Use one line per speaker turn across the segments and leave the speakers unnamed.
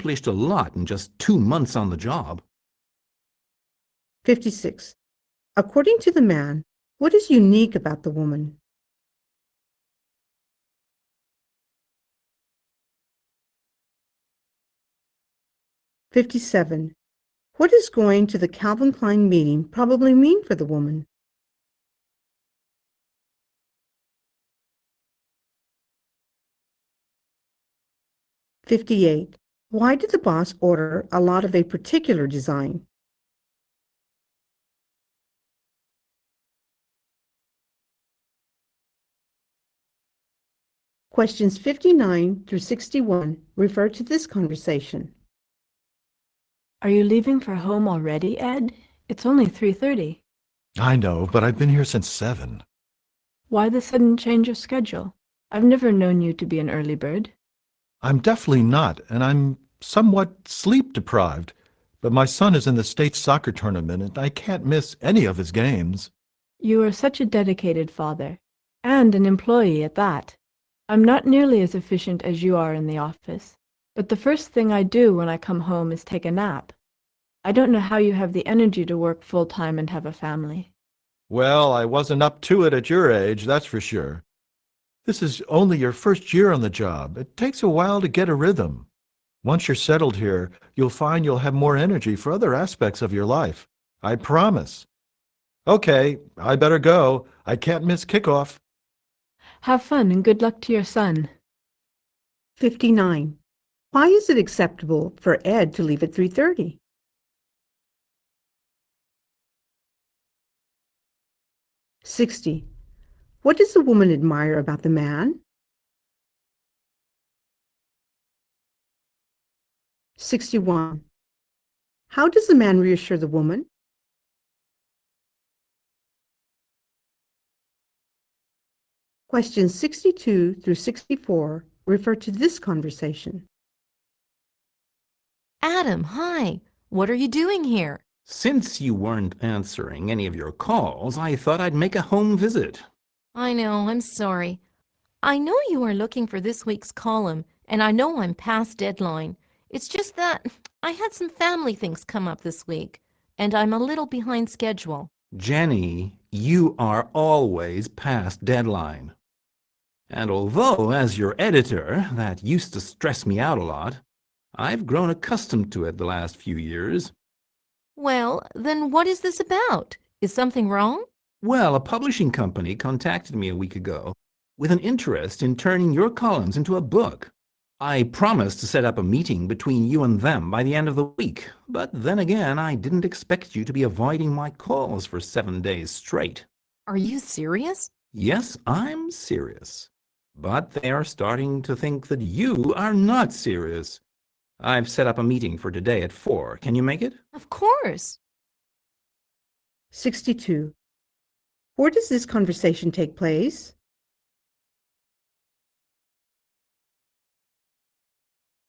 accomplished a lot in just 2 months on the job.
56. According to the man, what is unique about the woman? "57. What does going to the Calvin Klein meeting probably mean for the woman? "58. Why did the boss order a lot of a particular design? Questions 59 through 61 refer to this conversation.
Are you leaving for home already, Ed? It's only 3:30.
I know, but I've been here since 7.
Why the sudden change of schedule? I've never known you to be an early bird.
I'm definitely not, and I'm somewhat sleep deprived. But my son is in the state soccer tournament, and I can't miss any of his games.
You are such a dedicated father, and an employee at that. I'm not nearly as efficient as you are in the office, but the first thing I do when I come home is take a nap. I don't know how you have the energy to work full-time and have a family.
Well, I wasn't up to it at your age, that's for sure. This is only your first year on the job. It takes a while to get a rhythm. Once you're settled here, you'll find you'll have more energy for other aspects of your life. I promise. Okay, I better go. I can't miss kickoff.
Have fun and good luck to your son.
59. Why is it acceptable for Ed to leave at 3:30? "60. What does the woman admire about the man? 61. How does the man reassure the woman? Questions 62 through 64 refer to this conversation.
Adam, hi. What are you doing here?
Since you weren't answering any of your calls, I thought I'd make a home visit.
I know, I'm sorry. I know you are looking for this week's column, and I know I'm past deadline. It's just that I had some family things come up this week, and I'm a little behind schedule.
Jenny, you are always past deadline. And although, as your editor, that used to stress me out a lot, I've grown accustomed to it the last few years.
Well, then what is this about? Is something wrong?
Well, a publishing company contacted me a week ago with an interest in turning your columns into a book. I promised to set up a meeting between you and them by the end of the week, but then again, I didn't expect you to be avoiding my calls for 7 days straight.
Are you serious?
Yes, I'm serious. But they are starting to think that you are not serious. I've set up a meeting for today at 4. Can you make it?
Of course.
62. Where does this conversation take place?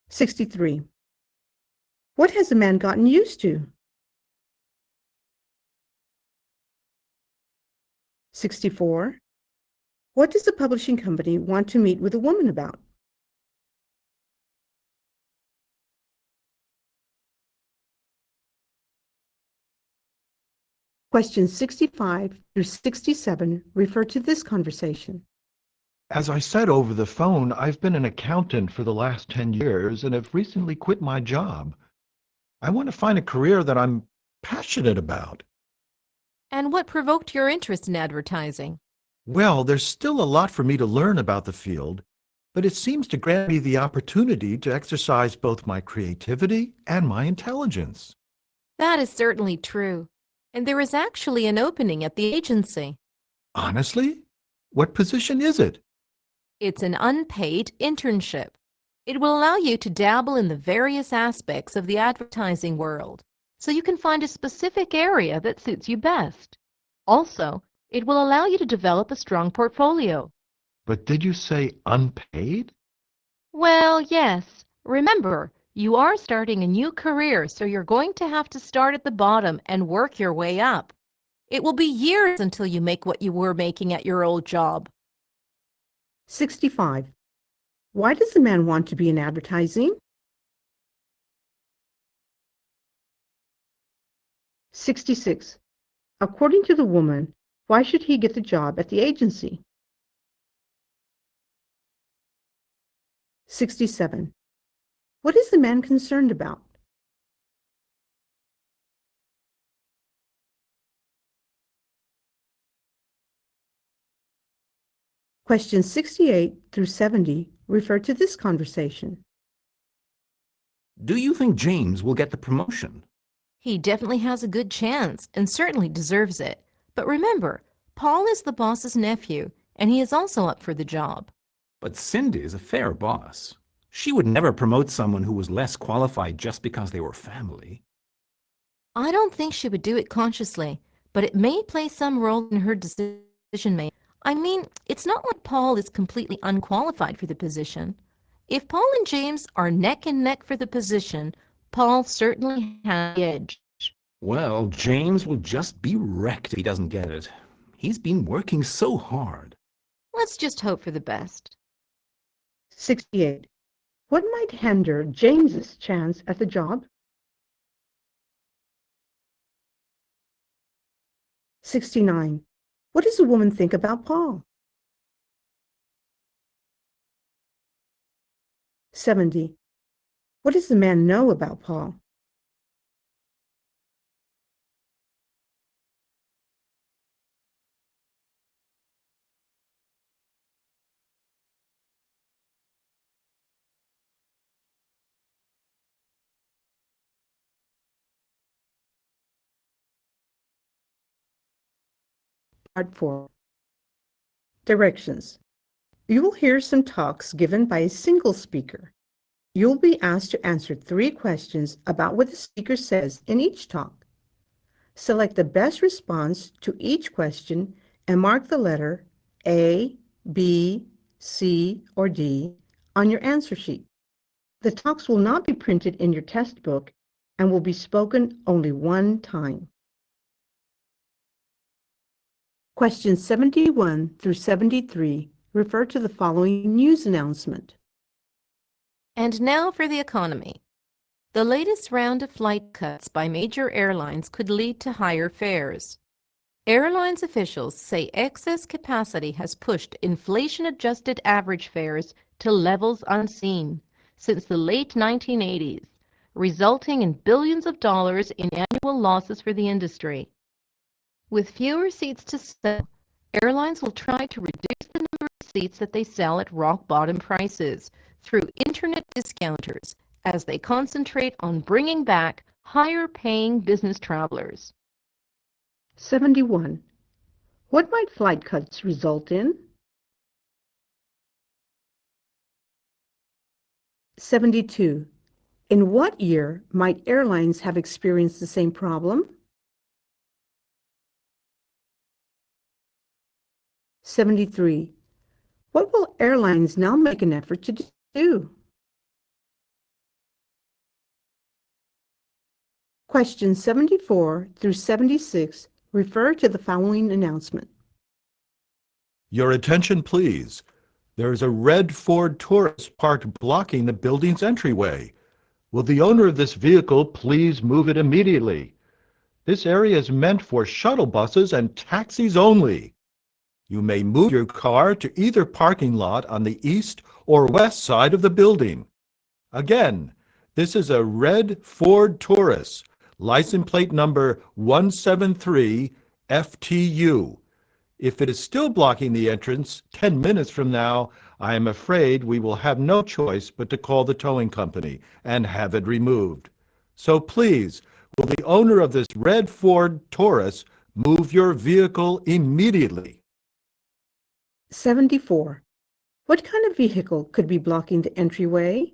"63. What has the man gotten used to? 64. What does the publishing company want to meet with a woman about? Questions 65 through 67 refer to this conversation.
As I said over the phone, I've been an accountant for the last 10 years and have recently quit my job. I want to find a career that I'm passionate about.
And what provoked your interest in advertising?
Well, there's still a lot for me to learn about the field, but it seems to grant me the opportunity to exercise both my creativity and my intelligence.
That is certainly true. And there is actually an opening at the agency.
Honestly? What position is it?
It's an unpaid internship. It will allow you to dabble in the various aspects of the advertising world, so you can find a specific area that suits you best. Also, it will allow you to develop a strong portfolio.
But did you say unpaid?
Well, yes. Remember, you are starting a new career, so you're going to have to start at the bottom and work your way up. It will be years until you make what you were making at your old job.
65. Why does the man want to be in advertising? 66. According to the woman, why should he get the job at the agency? 67. What is the man concerned about? Questions 68 through 70 refer to this conversation.
Do you think James will get the promotion?
He definitely has a good chance and certainly deserves it. But remember, Paul is the boss's nephew, and he is also up for the job.
But Cindy is a fair boss. She would never promote someone who was less qualified just because they were family.
I don't think she would do it consciously, but it may play some role in her decision making. I mean, it's not like Paul is completely unqualified for the position. If Paul and James are neck and neck for the position, Paul certainly has the edge.
Well, James will just be wrecked if he doesn't get it. He's been working so hard.
Let's just hope for the best.
68. What might hinder James's chance at the job? 69. What does the woman think about Paul? 70. What does the man know about Paul? 4. Directions. You will hear some talks given by a single speaker. You will be asked to answer 3 questions about what the speaker says in each talk. Select the best response to each question and mark the letter A, B, C, or D on your answer sheet. The talks will not be printed in your test book and will be spoken only one time. Questions 71 through 73 refer to the following news announcement.
And now for the economy. The latest round of flight cuts by major airlines could lead to higher fares. Airlines officials say excess capacity has pushed inflation-adjusted average fares to levels unseen since the late 1980s, resulting in billions of dollars in annual losses for the industry. With fewer seats to sell, airlines will try to reduce the number of seats that they sell at rock-bottom prices through internet discounters as they concentrate on bringing back higher-paying business travelers.
71. What might flight cuts result in? 72. In what year might airlines have experienced the same problem? 73. What will airlines now make an effort to do? Questions 74 through 76 refer to the following announcement.
Your attention, please. There is a red Ford Taurus parked blocking the building's entryway. Will the owner of this vehicle please move it immediately? This area is meant for shuttle buses and taxis only. You may move your car to either parking lot on the east or west side of the building. Again, this is a red Ford Taurus, license plate number 173 FTU. If it is still blocking the entrance 10 minutes from now, I am afraid we will have no choice but to call the towing company and have it removed. So please, will the owner of this red Ford Taurus move your vehicle immediately?
74. What kind of vehicle could be blocking the entryway?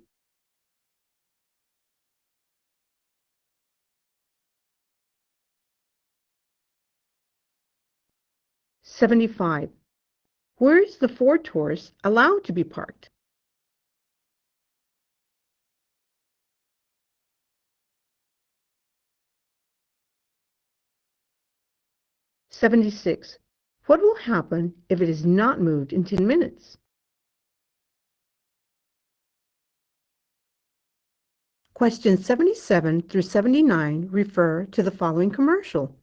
75. Where is the Ford Taurus allowed to be parked? 76. What will happen if it is not moved in 10 minutes? Questions 77 through 79 refer to the following commercial.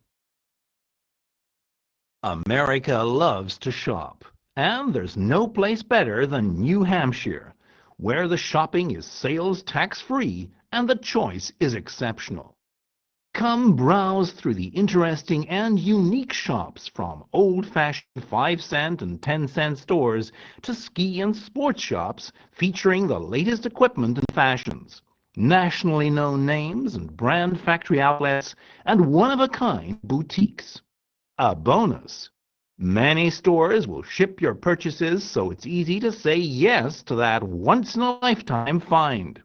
America loves to shop, and there's no place better than New Hampshire, where the shopping is sales tax-free and the choice is exceptional. Come browse through the interesting and unique shops from old-fashioned 5-cent and 10-cent stores to ski and sports shops featuring the latest equipment and fashions, nationally known names and brand factory outlets, and one-of-a-kind boutiques. A bonus: many stores will ship your purchases, so it's easy to say yes to that once-in-a-lifetime find.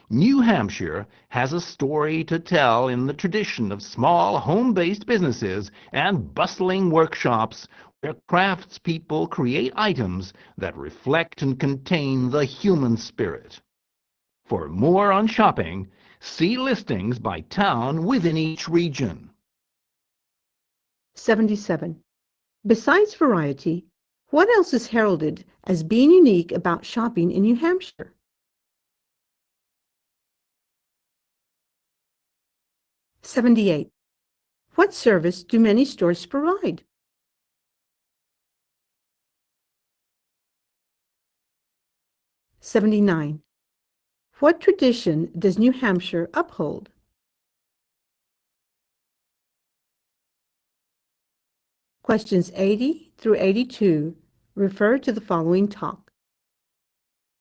New Hampshire has a story to tell in the tradition of small home-based businesses and bustling workshops where craftspeople create items that reflect and contain the human spirit. For more on shopping, see listings by town within each region.
77. Besides variety, what else is heralded as being unique about shopping in New Hampshire? '78. What service do many stores provide? '79. What tradition does New Hampshire uphold? Questions 80 through 82 refer to the following talk.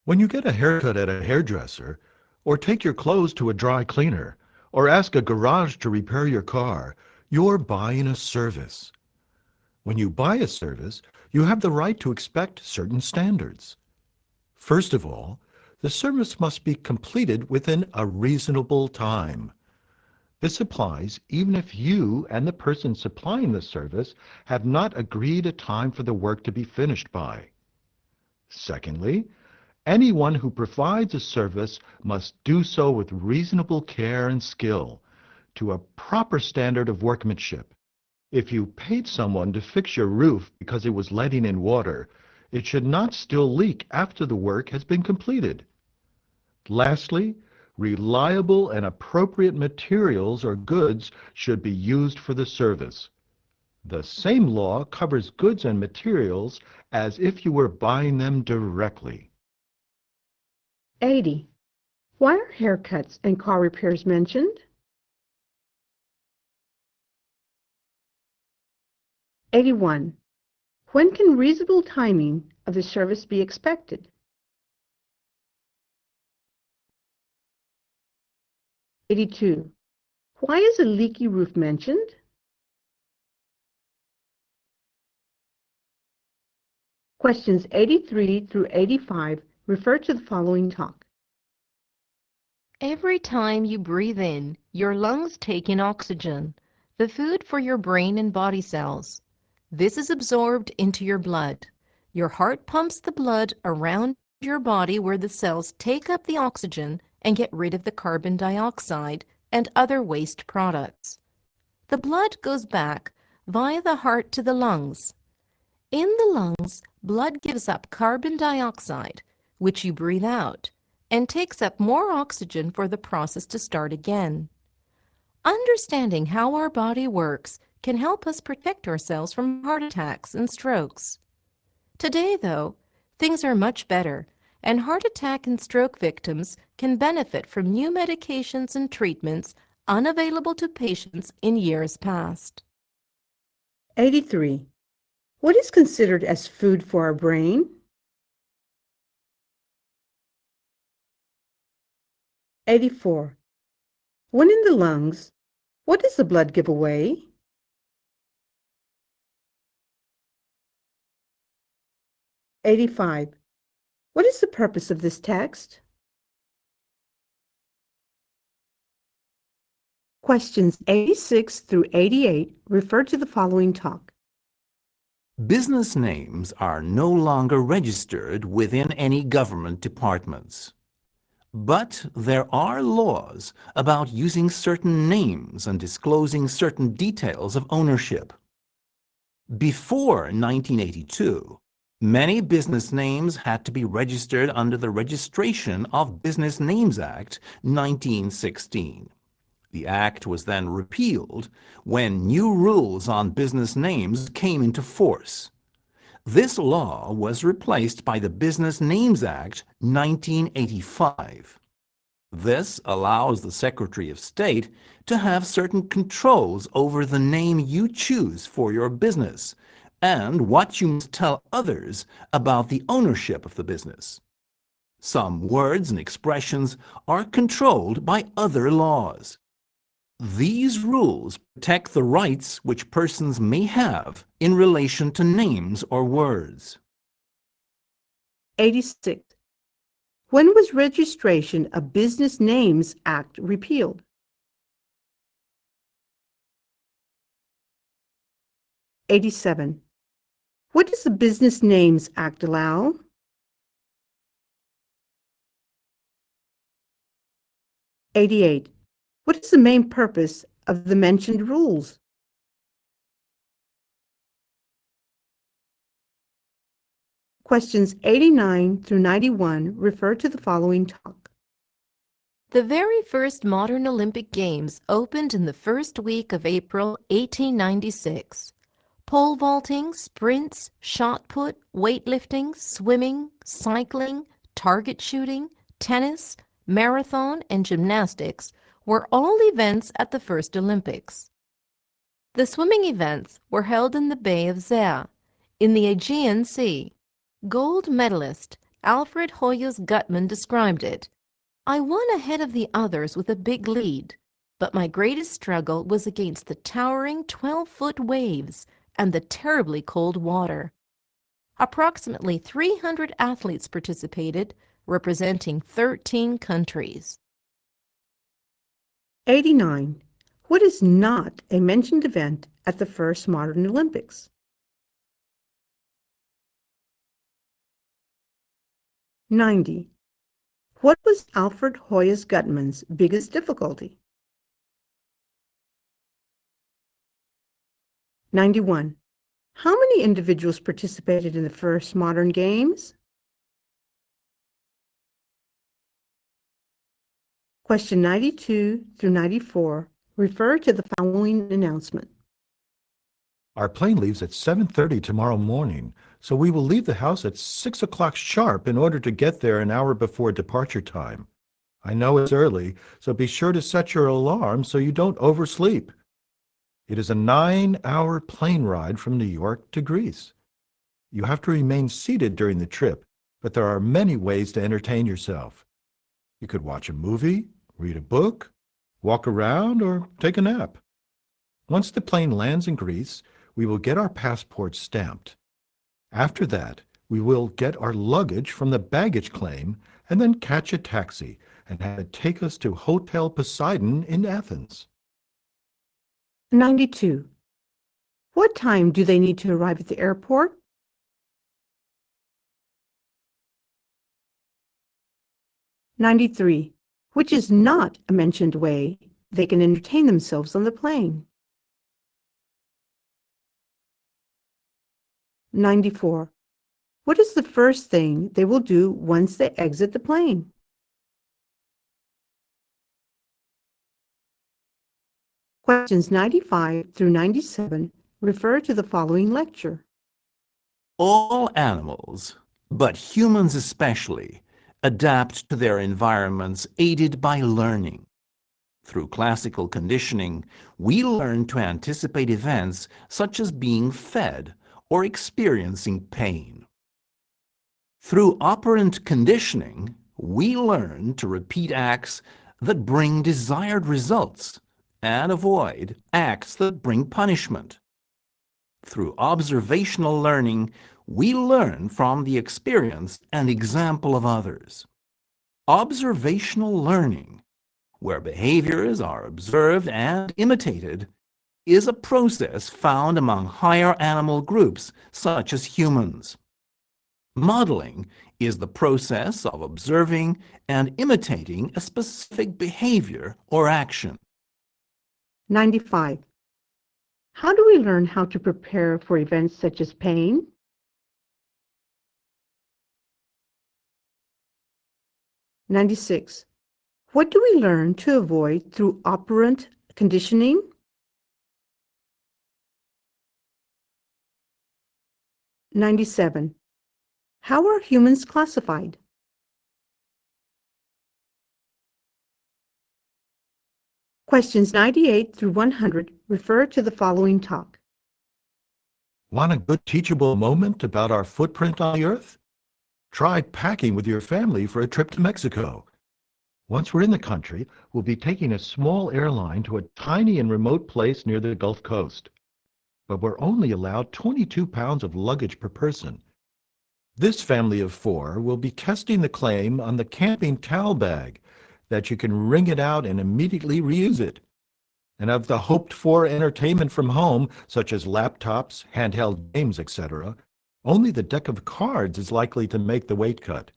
When you get a haircut at a hairdresser, or take your clothes to a dry cleaner, or ask a garage to repair your car, you're buying a service. When you buy a service, you have the right to expect certain standards. First of all, the service must be completed within a reasonable time. This applies even if you and the person supplying the service have not agreed a time for the work to be finished by. Secondly, anyone who provides a service must do so with reasonable care and skill, to a proper standard of workmanship. If you paid someone to fix your roof because it was letting in water, it should not still leak after the work has been completed. Lastly, reliable and appropriate materials or goods should be used for the service. The same law covers goods and materials as if you were buying them directly.
80. Why are haircuts and car repairs mentioned? 81. When can reasonable timing of the service be expected? 82. Why is a leaky roof mentioned? 83 through 85 refer to the following talk.
Every time you breathe in, your lungs take in oxygen, the food for your brain and body cells. This is absorbed into your blood. Your heart pumps the blood around your body where the cells take up the oxygen and get rid of the carbon dioxide and other waste products. The blood goes back via the heart to the lungs. In the lungs, blood gives up carbon dioxide, which you breathe out, and takes up more oxygen for the process to start again. Understanding how our body works can help us protect ourselves from heart attacks and strokes. Today, though, things are much better, and heart attack and stroke victims can benefit from new medications and treatments unavailable to patients in years past.
83. What is considered as food for our brain? 84. When in the lungs, what does the blood give away? 85. What is the purpose of this text? Questions 86 through 88 refer to the following talk.
Business names are no longer registered within any government departments. But there are laws about using certain names and disclosing certain details of ownership. Before 1982, Many business names had to be registered under the Registration of Business Names Act 1916. The act was then repealed when new rules on business names came into force. This law was replaced by the Business Names Act 1985. This allows the Secretary of State to have certain controls over the name you choose for your business and what you must tell others about the ownership of the business. Some words and expressions are controlled by other laws. These rules protect the rights which persons may have in relation to names or words.
86. When was Registration of Business Names Act repealed? 87. What does the Business Names Act allow? 88. What is the main purpose of the mentioned rules? Questions 89 through 91 refer to the following talk.
The very first modern Olympic Games opened in the first week of April 1896. Pole vaulting, sprints, shot put, weightlifting, swimming, cycling, target shooting, tennis, marathon, and gymnastics were all events at the first Olympics. The swimming events were held in the Bay of Zea, in the Aegean Sea. Gold medalist Alfred Hoyes Gutmann described it. I won ahead of the others with a big lead, but my greatest struggle was against the towering 12-foot waves and the terribly cold water. Approximately 300 athletes participated, representing 13 countries.
89. What is not a mentioned event at the first modern Olympics? 90. What was Alfred Hoyes Gutmann's biggest difficulty? 91. How many individuals participated in the first modern games? Question 92 through 94 refer to the following announcement.
Our plane leaves at 7:30 tomorrow morning, so we will leave the house at 6 o'clock sharp in order to get there an hour before departure time. I know it's early, so be sure to set your alarm so you don't oversleep. It is a 9-hour plane ride from New York to Greece. You have to remain seated during the trip, but there are many ways to entertain yourself. You could watch a movie, read a book, walk around, or take a nap. Once the plane lands in Greece, we will get our passports stamped. After that, we will get our luggage from the baggage claim and then catch a taxi and have it take us to Hotel Poseidon in Athens.
92. What time do they need to arrive at the airport? 93. Which is not a mentioned way they can entertain themselves on the plane? 94. What is the first thing they will do once they exit the plane? Questions 95 through 97 refer to the following lecture.
All animals, but humans especially, adapt to their environments aided by learning. Through classical conditioning, we learn to anticipate events such as being fed or experiencing pain. Through operant conditioning, we learn to repeat acts that bring desired results and avoid acts that bring punishment. Through observational learning, we learn from the experience and example of others. Observational learning, where behaviors are observed and imitated, is a process found among higher animal groups such as humans. Modeling is the process of observing and imitating a specific behavior or action.
95. How do we learn how to prepare for events such as pain? 96. What do we learn to avoid through operant conditioning? 97. How are humans classified? Questions 98 through 100 refer to the following talk.
Want a good teachable moment about our footprint on the Earth? Try packing with your family for a trip to Mexico. Once we're in the country, we'll be taking a small airline to a tiny and remote place near the Gulf Coast. But we're only allowed 22 pounds of luggage per person. This family of 4 will be testing the claim on the camping towel bag that you can wring it out and immediately reuse it. And of the hoped-for entertainment from home, such as laptops, handheld games, etc., only the deck of cards is likely to make the weight cut.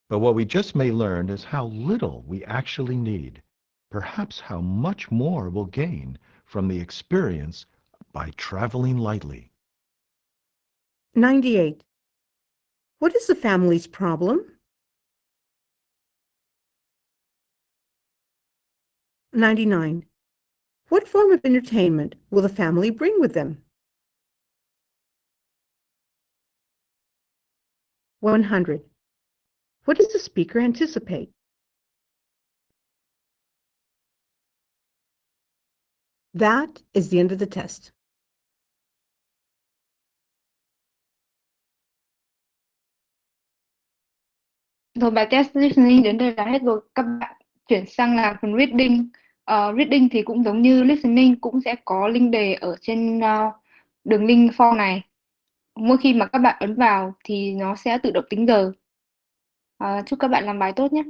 But what we just may learn is how little we actually need, perhaps how much more we'll gain from the experience by traveling lightly.
98. What is the family's problem? 99. What form of entertainment will the family bring with them? 100. What does the speaker anticipate? That is the end of the test.
Rồi bài test listening đến đây là hết rồi. Các bạn chuyển sang làm phần reading. Reading thì cũng giống như listening, cũng sẽ có link đề ở trên đường link form này. Mỗi khi mà các bạn ấn vào thì nó sẽ tự động tính giờ. Chúc các bạn làm bài tốt nhé.